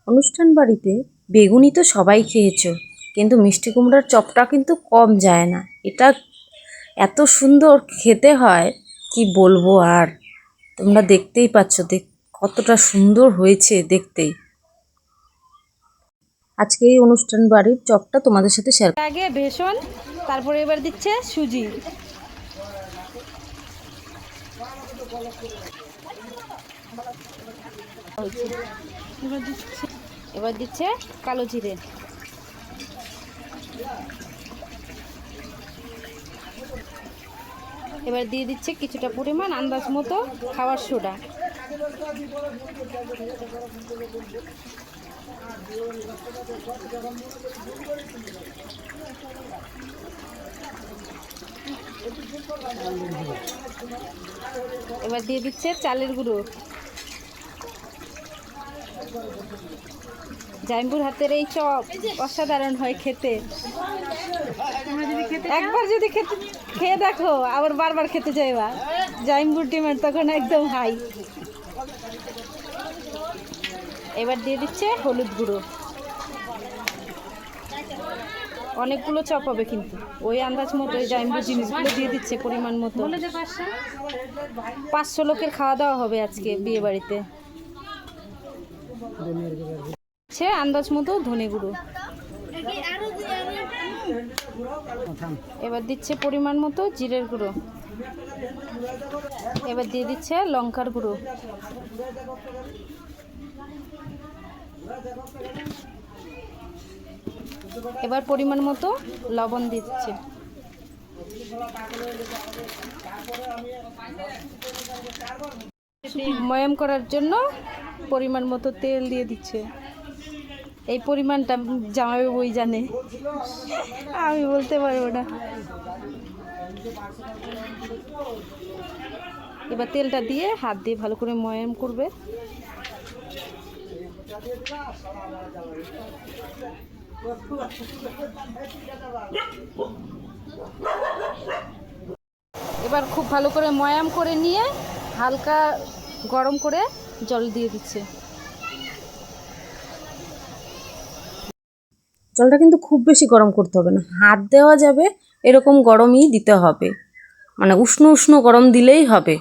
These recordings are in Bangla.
অনুষ্ঠান বাড়িতে বেগুনি তো সবাই খেয়েছো, কিন্তু মিষ্টি কুমড়ার চপটা কিন্তু কম যায় না। এটা এত সুন্দর খেতে হয় কি বলবো আর। তোমরা দেখতেই পাচ্ছ কতটা সুন্দর হয়েছে দেখতেই। আজকে এই অনুষ্ঠান বাড়ির চপটা তোমাদের সাথে শেয়ার। আগে বেসন, তারপরে এবার দিচ্ছে সুজি। এবার দিচ্ছে কালো জিরে। এবার দিয়ে দিচ্ছে কিছুটা পরিমাণ আন্দাজ মতো খাওয়ার সোডা। এবার দিয়ে দিচ্ছে চালের গুঁড়ো। জাইম্বুর হাতের এই চপ অসাধারণ হয় খেতে। একবার যদি খেয়ে দেখো আবার বারবার খেতে চাইবা। জাইম্বুর ডিমান্ড তখন একদম হাই। এবার দিয়ে দিচ্ছে হলুদ গুঁড়ো। অনেকগুলো চপ হবে কিন্তু ওই আন্দাজ মতো ওই জাইম্বুর জিনিসগুলো দিয়ে দিচ্ছে পরিমাণ মতো। 500 লোকের খাওয়া দাওয়া হবে আজকে বিয়ে বাড়িতে। সে আন্দাজ মতো ধনে গুঁড়ো। এবার দিচ্ছে পরিমাণ মতো জিরের গুঁড়ো। এবার দিয়ে দিচ্ছে লঙ্কার গুঁড়ো। এবার পরিমাণ মতো লবণ দিচ্ছে। ময়াম করার জন্য পরিমাণ মতো তেল দিয়ে দিচ্ছে। এই পরিমাণটা জামাইবাবুই জানে, আমি বলতে পারবো না। এবার তেলটা দিয়ে হাত দিয়ে ভালো করে ময়াম করবে। এবার খুব ভালো করে ময়াম করে নিয়ে হালকা গরম করে জল দিয়ে দিচ্ছে। জলটা কিন্তু খুব বেশি গরম করতে হবে না, হাত দেওয়া যাবে এরকম গরমই দিতে হবে, মানে উষ্ণ উষ্ণ গরম দিলেই হবে।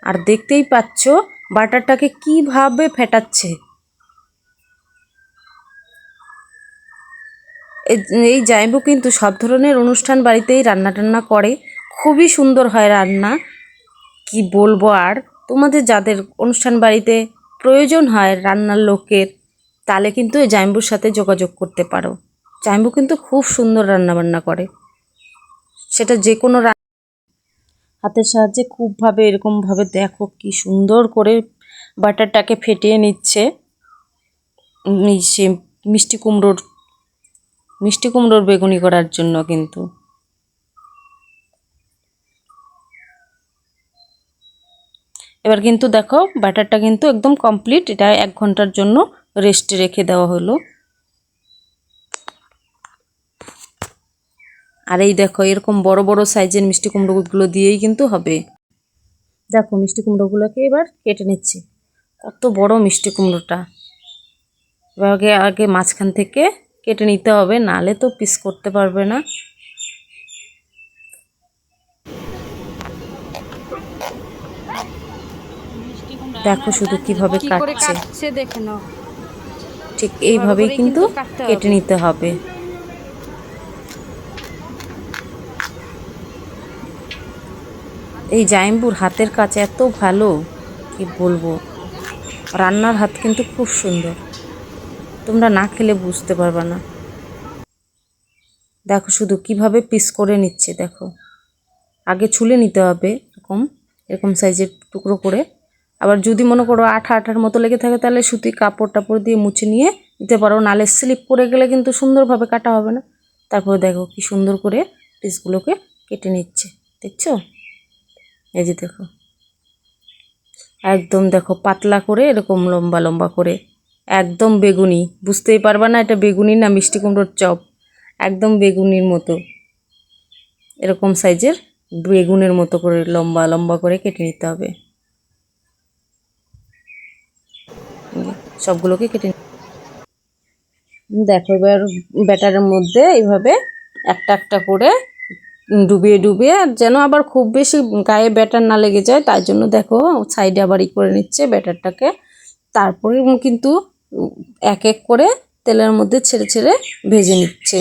আর দেখতেই পাচ্ছ বাটারটাকে কিভাবে ফেটাচ্ছে। এই জাইম্বু কিন্তু সব ধরনের অনুষ্ঠান বাড়িতেই রান্না টান্না করে, খুবই সুন্দর হয় রান্না। কি বলবো আর, তোমাদের যাদের অনুষ্ঠান বাড়িতে প্রয়োজন হয় রান্নার লোকের, তাহলে কিন্তু এই জাইম্বুর সাথে যোগাযোগ করতে পারো। জাইম্বু কিন্তু খুব সুন্দর রান্না বান্না করে, সেটা যে কোনো হাতের সাহায্যে খুবভাবে এরকমভাবে দেখো কি সুন্দর করে বাটারটাকে ফেটিয়ে নিচ্ছে। সে মিষ্টি কুমড়োর বেগুনি করার জন্য কিন্তু। এবার কিন্তু দেখো ব্যাটারটা কিন্তু একদম কমপ্লিট। এটা 1 ঘন্টার জন্য রেস্টে রেখে দেওয়া হলো। আর এই দেখো এরকম বড় বড় সাইজের মিষ্টি কুমড়োগুলো দিয়েই কিন্তু হবে। দেখো মিষ্টি কুমড়োগুলোকে এবার কেটে নিচ্ছি। কত বড় মিষ্টি কুমড়োটা। এবার আগে মাঝখান থেকে কেটে নিতে হবে, নালে তো পিস করতে পারবে না। দেখো শুধু কিভাবে কাটছে, দেখে নাও। ঠিক এইভাবেই কিন্তু কেটে নিতে হবে। এই জাইম্বুর হাতের কাজ এত ভালো কি বলবো, রান্নার হাত কিন্তু খুব সুন্দর, তোমরা না খেলে বুঝতে পারবে না। দেখো শুধু কিভাবে পিস করে নিচ্ছে। দেখো আগে ছুলে নিতে হবে এরকম সাইজের টুকরো করে। আবার যদি মনে করো আঠার মতো লেগে থাকে তাহলে সুতি কাপড় টাপড় দিয়ে মুছে নিয়ে নিতে পারো, নালে স্লিপ করে গেলে কিন্তু সুন্দরভাবে কাটা হবে না। তারপরে দেখো কি সুন্দর করে পিসগুলোকে কেটে নিচ্ছে, দেখছো? এই যে দেখো একদম দেখো পাতলা করে এরকম লম্বা লম্বা করে, একদম বেগুনি। বুঝতেই পারবা না এটা বেগুনি না মিষ্টি কুমড়োর চপ। একদম বেগুনির মতো, এরকম সাইজের বেগুনের মতো করে লম্বা লম্বা করে কেটে নিতে হবে। সবগুলোকে কেটে দেখো এবার ব্যাটারের মধ্যে এইভাবে একটা একটা করে ডুবিয়ে ডুবিয়ে, যেন আবার খুব বেশি গায়ে ব্যাটার না লেগে যায়, তাই জন্য দেখো সাইডে আবার করে নিচ্ছে ব্যাটারটাকে। তারপরে কিন্তু এক এক করে তেলের মধ্যে ছেড়ে ছেড়ে ভেজে নিচ্ছে।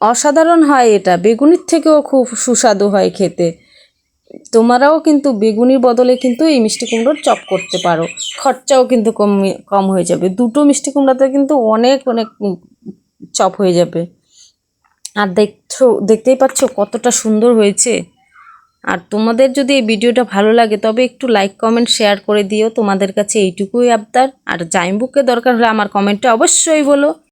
অসাধারণ হয় এটা, বেগুনির থেকেও খুব সুস্বাদু হয় খেতে। তোমরাও কিন্তু বেগুনির বদলে কিন্তু এই মিষ্টি কুমড়োর চপ করতে পারো, খরচাও কিন্তু কম হয়ে যাবে। দুটো মিষ্টি কুমড়াতে কিন্তু অনেক অনেক চপ হয়ে যাবে। আর দেখতেই পাচ্ছ কতটা সুন্দর হয়েছে। আর তোমাদের যদি এই ভিডিওটা ভালো লাগে তবে একটু লাইক কমেন্ট শেয়ার করে দিও, তোমাদের কাছে এইটুকুই আবদার। আর জাইম্বুকে দরকার হলে আমার কমেন্টে অবশ্যই বলো।